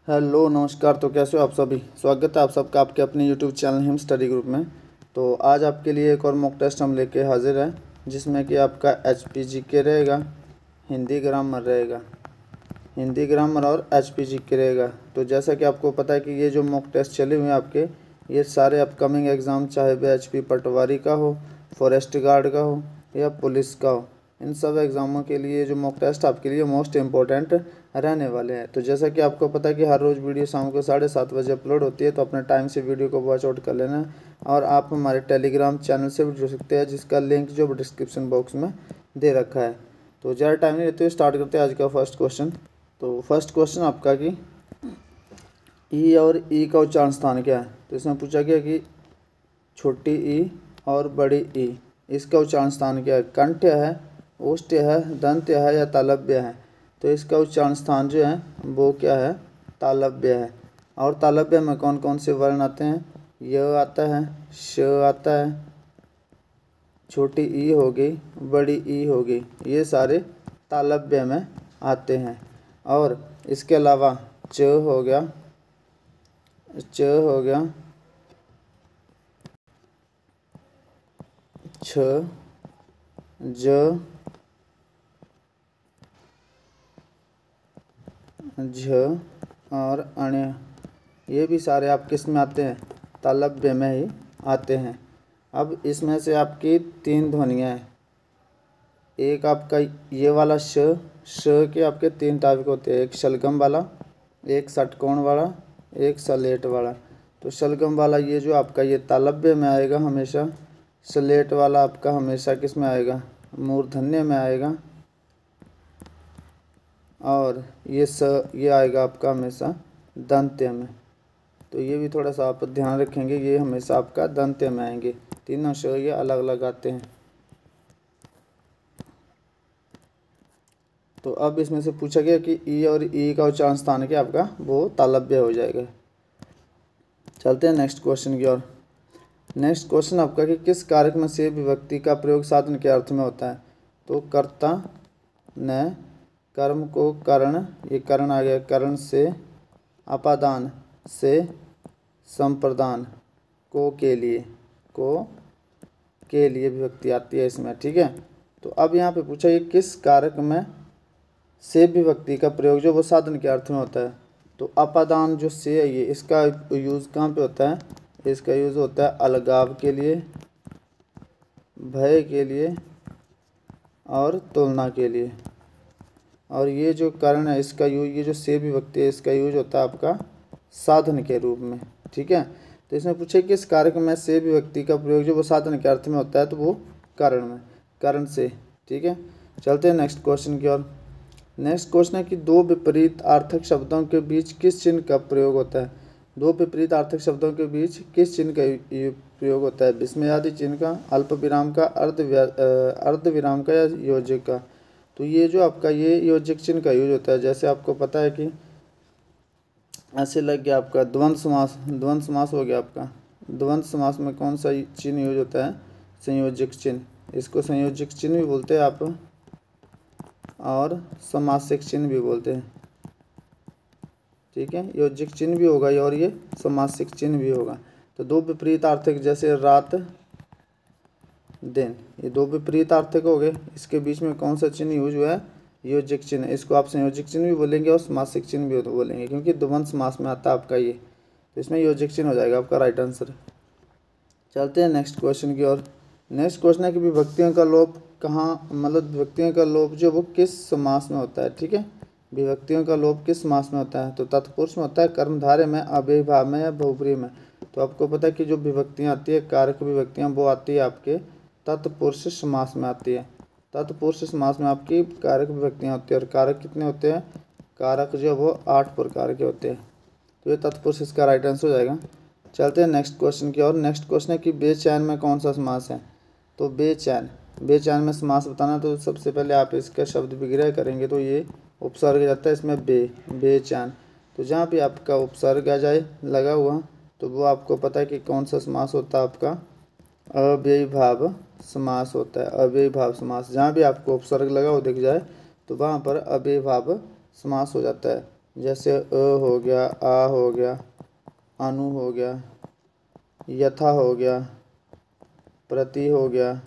Hello नमस्कार। तो कैसे हो आप सभी। स्वागत है आप सबका आपके अपने YouTube channel him study group में। तो आज आपके लिए एक और मॉक टेस्ट हम लेके हाजिर हैं, जिसमें कि आपका HPGK रहेगा, हिंदी ग्रामर रहेगा, हिंदी ग्रामर और HPGK रहेगा। तो जैसा कि आपको पता है कि ये जो मॉक टेस्ट चले हुए हैं आपके, ये सारे अपकमिंग एग्ज़ाम, चाहे वह HP पटवारी का हो, फॉरेस्ट गार्ड का हो या पुलिस का हो, इन सब एग्ज़ामों के लिए जो मॉक टेस्ट आपके लिए मोस्ट इम्पोर्टेंट रहने वाले हैं। तो जैसा कि आपको पता है कि हर रोज़ वीडियो शाम को 7:30 बजे अपलोड होती है, तो अपने टाइम से वीडियो को वॉच आउट कर लेना। और आप हमारे टेलीग्राम चैनल से भी जुड़ सकते हैं, जिसका लिंक जो डिस्क्रिप्शन बॉक्स में दे रखा है। तो ज़्यादा टाइम नहीं लेते हुए स्टार्ट करते हैं आज का फर्स्ट क्वेश्चन। तो फर्स्ट क्वेश्चन आपका कि ई और ई का उच्चारण स्थान क्या है। तो इसमें पूछा गया कि छोटी ई और बड़ी ई, इसका उच्चारण स्थान क्या है। कंठ्य है, ओष्ठ्य है, दंत्य है या तालव्य है। तो इसका उच्चारण स्थान जो है वो क्या है, तालव्य है। और तालव्य में कौन कौन से वर्ण आते हैं, य आता है, श आता है, छोटी ई होगी, बड़ी ई होगी, ये सारे तालव्य में आते हैं। और इसके अलावा च हो गया, च हो गया, छ, ज, झ और अण्य, ये भी सारे आप किस में आते हैं, तालव्य में ही आते हैं। अब इसमें से आपकी 3 ध्वनियाँ हैं। एक आपका ये वाला श के आपके 3 टाइप के होते हैं, एक शलगम वाला, एक षटकोण वाला, एक सलेट वाला। तो शलगम वाला ये जो आपका ये तालव्य में आएगा हमेशा, सलेट वाला आपका हमेशा किस में आएगा, मूर्धन्य में आएगा, और ये आएगा आपका हमेशा दंत्य में। तो ये भी थोड़ा सा आप ध्यान रखेंगे, ये हमेशा आपका दंत्य में आएंगे। तीनों श ये अलग अलग आते हैं। तो अब इसमें से पूछा गया कि ई और ई का उच्चारण स्थान क्या आपका, वो तालव्य हो जाएगा। चलते हैं नेक्स्ट क्वेश्चन की ओर। नेक्स्ट क्वेश्चन आपका कि किस कारक में से विभक्ति का प्रयोग साधन के अर्थ में होता है। तो कर्ता ने, कर्म को कर्ण, ये कर्ण आ गया, कर्ण से, अपादान से, संप्रदान को के लिए विभक्ति आती है इसमें, ठीक है। तो अब यहाँ पे पूछा ये किस कारक में से विभक्ति का प्रयोग जो वो साधन के अर्थ में होता है। तो अपादान जो से है ये, इसका यूज़ कहाँ पे होता है, इसका यूज़ होता है अलगाव के लिए, भय के लिए और तुलना के लिए। और ये जो कर्ण है इसका यूज, ये जो से विभक्ति है इसका यूज होता है आपका साधन के रूप में, ठीक है। तो इसमें पूछे किस कारक में से विभक्ति का प्रयोग जो वो साधन के अर्थ में होता है, तो वो कर्ण में, कर्ण से, ठीक है। चलते हैं नेक्स्ट क्वेश्चन की ओर। नेक्स्ट क्वेश्चन है कि 2 विपरीत अर्थक शब्दों के बीच किस चिन्ह का प्रयोग होता है। 2 विपरीत अर्थक शब्दों के बीच किस चिन्ह का प्रयोग होता है, विस्मयादि चिन्ह का, अल्प विराम का, अर्ध विराम का या योजक का। तो ये जो आपका ये योजक चिन्ह का यूज होता है। जैसे आपको पता है कि ऐसे लग गया आपका द्वंद्व समास, द्वंद्व समास हो गया आपका। द्वंद्व समास में कौन सा चिन्ह यूज होता है, संयोजक चिन्ह। इसको संयोजक चिन्ह भी बोलते हैं आप, और समासिक चिन्ह भी बोलते हैं, ठीक है। योजक चिन्ह भी होगा और ये समासिक चिन्ह भी होगा। तो 2 विपरीत अर्थक, जैसे रात दिन, ये 2 विपरीत अर्थक हो गए, इसके बीच में कौन सा चिन्ह यूज हुआ है, योजक चिन्ह। इसको आप संयोजक चिन्ह भी बोलेंगे और समासिक चिन्ह भी बोलेंगे, क्योंकि द्वंद्व समास में आता है आपका ये। तो इसमें योजक चिन्ह हो जाएगा आपका राइट आंसर। चलते हैं नेक्स्ट क्वेश्चन की ओर। नेक्स्ट क्वेश्चन है कि विभक्तियों का लोप कहाँ, मतलब विभक्तियों का लोप जो वो किस समास में होता है, ठीक है। विभक्तियों का लोप किस समास में होता है। तो तत्पुरुष में होता है, कर्मधारय में, अव्ययीभाव में या बहुब्रीहि में। तो आपको पता है कि जो विभक्तियाँ आती है, कारक विभक्तियाँ, वो आती है आपके तत्पुरुष समास में आती है। तत्पुरुष समास में आपकी कारक विभक्तियाँ होती है। और कारक कितने होते हैं, कारक जो वो 8 प्रकार के होते हैं। तो ये तत्पुरुष इसका राइट आंसर हो जाएगा। चलते हैं नेक्स्ट क्वेश्चन की ओर। नेक्स्ट क्वेश्चन है कि बेचैन में कौन सा समास है। तो बेचैन, बेचैन में समास बताना, तो सबसे पहले आप इसका शब्द विग्रह करेंगे तो ये उपसर्ग जाता है इसमें बेचैन। तो जहाँ भी आपका उपसर्ग आ जाए लगा हुआ, तो वो आपको पता है कि कौन सा समास होता है, आपका अव्ययीभाव समास होता है। अव्ययीभाव समास, जहाँ भी आपको उपसर्ग लगा हो दिख जाए तो वहाँ पर अव्ययीभाव समास हो जाता है। जैसे हो गया, आ हो गया, अनु हो गया, यथा हो गया, प्रति हो गया,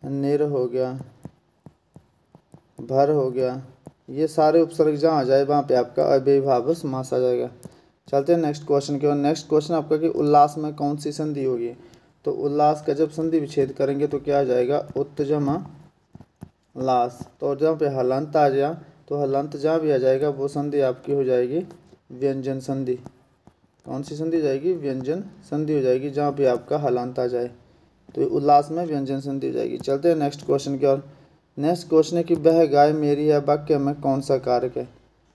निर हो गया, भर हो गया। ये सारे उपसर्ग जहाँ आ जाए वहाँ पे आपका अव्ययीभाव समास आ जाएगा। चलते हैं नेक्स्ट क्वेश्चन की ओर। नेक्स्ट क्वेश्चन आपका कि उल्लास में कौन सी संधि होगी। तो उल्लास का जब संधि विच्छेद करेंगे तो क्या आ जाएगा, उत्तजमा लास। तो जहाँ पे हलंत आ जाए तो हलंत जहाँ भी आ जाएगा वो संधि आपकी हो जाएगी व्यंजन संधि। कौन सी संधि हो जाएगी, व्यंजन संधि हो जाएगी, जहाँ भी आपका हलंत आ जाए तो उल्लास में व्यंजन संधि हो जाएगी। चलते हैं नेक्स्ट क्वेश्चन की ओर। नेक्स्ट क्वेश्चन है कि वह गाय मेरी है वाक्य में कौन सा कारक है।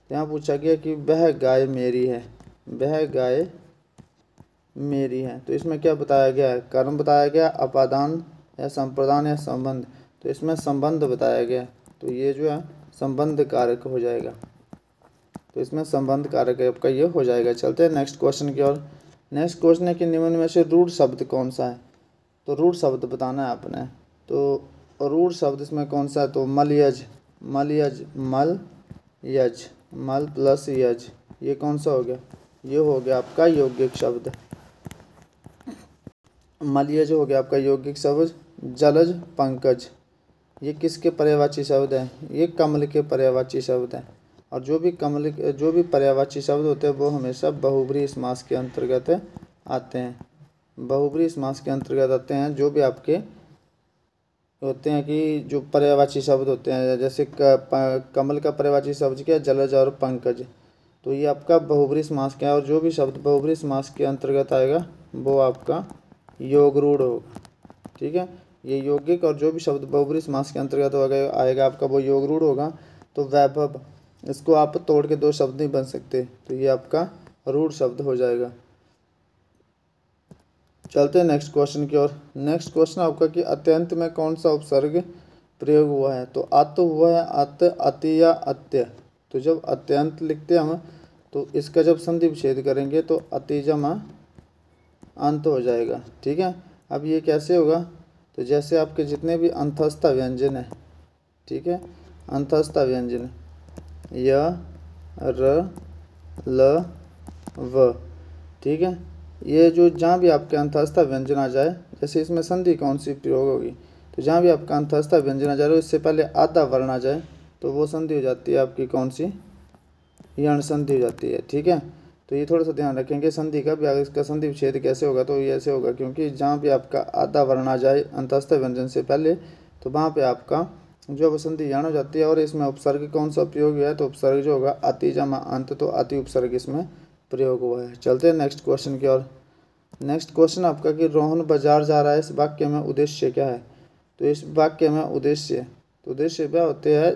यहाँ पूछा गया कि वह गाय मेरी है, वह गाय मेरी है। तो इसमें क्या बताया गया है, कर्म बताया गया, अपादान या संप्रदान या संबंध। तो इसमें संबंध बताया गया, तो ये जो है संबंध कारक हो जाएगा। तो इसमें संबंध कारक आपका ये हो जाएगा। चलते हैं नेक्स्ट क्वेश्चन की ओर। नेक्स्ट क्वेश्चन है कि निम्न में से रूढ़ शब्द कौन सा है। तो रूढ़ शब्द बताना है आपने। तो रूढ़ शब्द इसमें कौन सा है, तो मलयज, मलयज, मल यज, मल प्लस यज, ये कौन सा हो गया, ये हो गया आपका यौगिक शब्द। मलयज हो गया आपका यौगिक शब्द। जलज, पंकज, ये किसके पर्यायवाची शब्द हैं, ये कमल के पर्यायवाची शब्द हैं। और जो भी पर्यायवाची शब्द होते हैं वो हमेशा बहुब्रीहि समास के अंतर्गत आते हैं। बहुब्रीहि समास के अंतर्गत आते हैं जो भी आपके होते हैं कि जो पर्यायवाची शब्द होते हैं। जैसे कमल का पर्यायवाची शब्द क्या है, जलज और पंकज। तो ये आपका बहुब्रीहि समास क्या है, और जो भी शब्द बहुब्रीहि समास के अंतर्गत आएगा वो आपका योगरूढ़ होगा। ठीक है, ये यौगिक और जो भी शब्द बहुब्रीहि समास के अंतर्गत आएगा आपका वो योगरूढ़ होगा। तो वैभव, इसको आप तोड़ के दो शब्द नहीं बन सकते, तो ये आपका रूढ़ शब्द हो जाएगा। चलते हैं नेक्स्ट क्वेश्चन की ओर। नेक्स्ट क्वेश्चन आपका कि अत्यंत में कौन सा उपसर्ग प्रयोग हुआ है। तो अत हुआ है, अत, अति या अत्य। तो जब अत्यंत लिखते हैं हम तो इसका जब संधि विच्छेद करेंगे तो अतिजमा अंत हो जाएगा। ठीक है, अब ये कैसे होगा, तो जैसे आपके जितने भी अंतस्थ व्यंजन है, ठीक है, अंतस्थ व्यंजन य, र, ल, व, ठीक है, ये जो जहाँ भी आपके अंतस्थ व्यंजन आ जाए, जैसे इसमें संधि कौन सी प्रयोग होगी, तो जहाँ भी आपका अंतस्थ व्यंजन आ जाए इससे पहले आधा वर्ण आ जाए तो वो संधि हो जाती है आपकी कौन सी, यण संधि हो जाती है। ठीक है, तो ये थोड़ा सा ध्यान रखेंगे संधि का भी। अगर इसका संधि विच्छेद कैसे होगा, तो ये ऐसे होगा, क्योंकि जहाँ भी आपका आधा वर्ण आ जाए अंतस्थ व्यंजन से पहले तो वहाँ पे आपका जो संधि यण हो जाती है। और इसमें उपसर्ग कौन सा प्रयोग हुआ है, तो उपसर्ग जो होगा अति जमा अंत, तो अति उपसर्ग इसमें प्रयोग हुआ है। चलते हैं नेक्स्ट क्वेश्चन की ओर। नेक्स्ट क्वेश्चन आपका कि रोहन बाजार जा रहा है, इस वाक्य में उद्देश्य क्या है। तो इस वाक्य में उद्देश्य, तो उद्देश्य क्या होते हैं,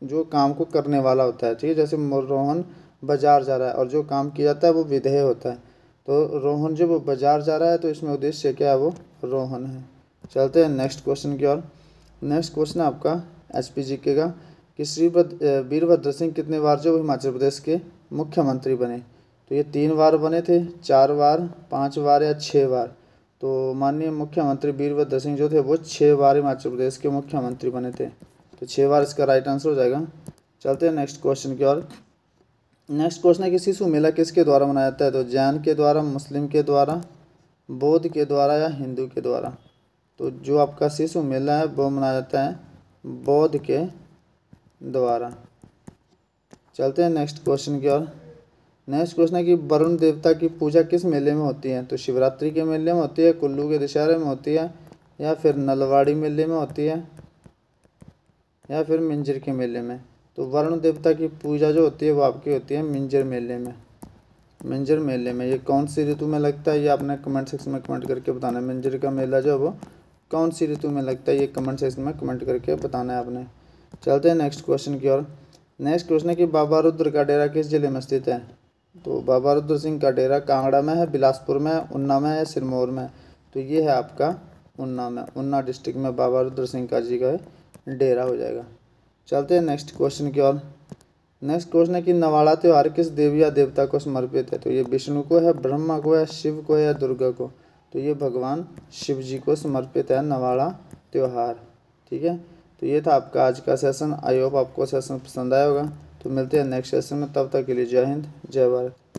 जो काम को करने वाला होता है। ठीक है, जैसे रोहन बाजार जा रहा है और जो काम किया जाता है वो विधेय होता है। तो रोहन जब बाजार जा रहा है तो इसमें उद्देश्य क्या है, वो रोहन है। चलते हैं नेक्स्ट क्वेश्चन की ओर। नेक्स्ट क्वेश्चन आपका SPGK का कि श्री वीरभद्र सिंह कितने बार जो हिमाचल प्रदेश के मुख्यमंत्री बने। तो ये 3 बार बने थे, 4 बार, 5 बार या 6 बार। तो माननीय मुख्यमंत्री वीरभद्र सिंह जो थे वो 6 बार हिमाचल प्रदेश के मुख्यमंत्री बने थे। तो 6 बार इसका राइट आंसर हो जाएगा। चलते हैं नेक्स्ट क्वेश्चन की ओर। नेक्स्ट क्वेश्चन है कि शिशु मेला किसके द्वारा मनाया जाता है। तो जैन के द्वारा, मुस्लिम के द्वारा, बौद्ध के द्वारा या हिंदू के द्वारा। तो जो आपका शिशु मेला है वो मनाया जाता है बौद्ध के द्वारा। चलते हैं नेक्स्ट क्वेश्चन की ओर। नेक्स्ट क्वेश्चन है कि वरुण देवता की पूजा किस मेले में होती है। तो शिवरात्रि के मेले में होती है, कुल्लू के दशहरे में होती है, या फिर नलवाड़ी मेले में होती है, या फिर मिंजर के मेले में। तो वरुण देवता की पूजा जो होती है वो आपकी होती है मिंजर मेले में। मिंजर मेले में ये कौन सी ऋतु में लगता है, ये आपने कमेंट सेक्शन में कमेंट करके बताना है। मिंजर का मेला जो है वो कौन सी ऋतु में लगता है, ये कमेंट सेक्शन में कमेंट करके बताना है आपने। चलते हैं नेक्स्ट क्वेश्चन की ओर। नेक्स्ट क्वेश्चन है कि बाबा रुद्र का डेरा किस जिले में स्थित है। तो बाबा रुद्र सिंह का डेरा कांगड़ा में है, बिलासपुर में है, उन्ना में है, सिरमौर में। तो ये है आपका उन्ना में, उन्ना डिस्ट्रिक्ट में बाबा रुद्र सिंह का जी का डेरा हो जाएगा। चलते हैं नेक्स्ट क्वेश्चन की ओर। नेक्स्ट क्वेश्चन है कि नवाड़ा त्यौहार किस देवी या देवता को समर्पित है। तो ये विष्णु को है, ब्रह्मा को है, शिव को है या दुर्गा को। तो ये भगवान शिव जी को समर्पित है नवाड़ा त्यौहार। ठीक है, तो ये था आपका आज का सेशन। आई होप आपको सेशन पसंद आया होगा। तो मिलते हैं नेक्स्ट सेशन में, तब तक के लिए जय हिंद जय भारत।